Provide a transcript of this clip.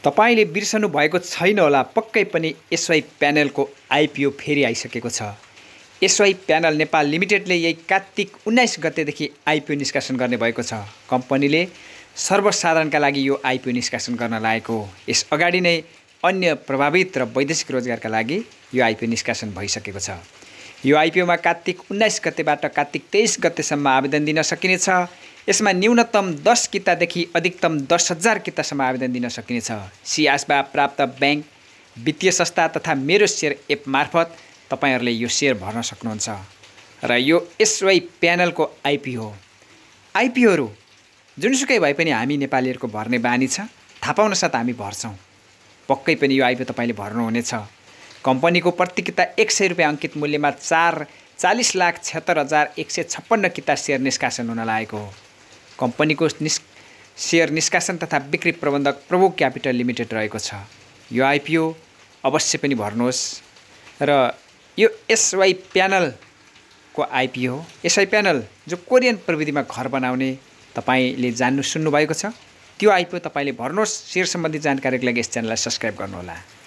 तपाईले बिर्सनु भएको छैन होला पक्कै पनि एसवाई प्यानलको आइपिओ फेरि आइसकेको छ। एसवाई प्यानल नेपाल लिमिटेडले यही कार्तिक 19 गतेदेखि आइपिओ निष्कासन गर्ने भएको छ। कम्पनीले सर्वसाधारणका लागि यो आइपिओ निष्कासन गर्न लागेको हो। यस अगाडि नै अन्य प्रभावित र वैदेशिक रोजगारका लागि यो आइपिओ निष्कासन भइसकेको छ। यो आइपिओमा कार्तिक 19 गतेबाट कार्तिक 23 गतेसम्म आवेदन दिन सकिनेछ। यसमा न्यूनतम 10 कितादेखि अधिकतम 10,000 कितासम्म आवेदन दिन सकिनेछ। सिआसबा प्राप्त बैंक, वित्तीय संस्था तथा मेरो सेयर एप मार्फत तपाईहरूले यो सेयर भर्न सक्नुहुन्छ। र यो एसवाई प्यानलको आइपिओ हो। आइपिओहरू जुनसुकै भए पनि हामी नेपालीहरूको भर्ने बानी छ। थाहा पाउन साथ हामी भर्छौँ। पक्कै पनि यो आइपिओ तपाईँले भर्नुहुनेछ। कम्पनीको प्रति किता 100 रुपियाँ अङ्कित मूल्यमा 40,76,156 किता सेयर निष्कासन हुन लागेको हो। कम्पनीको सेयर निष्कासन तथा बिक्री प्रबन्धक प्रभु क्यापिटल लिमिटेड रहेको छ। यो आइपिओ अवश्य पनि भर्नुहोस्। र यो एसवाई प्यानलको आइपिओ हो। एसवाई प्यानल जो कोरियन प्रविधिमा घर बनाउने तपाईँले सुन्नुभएको छ। त्यो आइपिओ तपाईँले भर्नुहोस्। सेयर सम्बन्धी जानकारीको लागि यस च्यानललाई सब्स्क्राइब गर्नुहोला।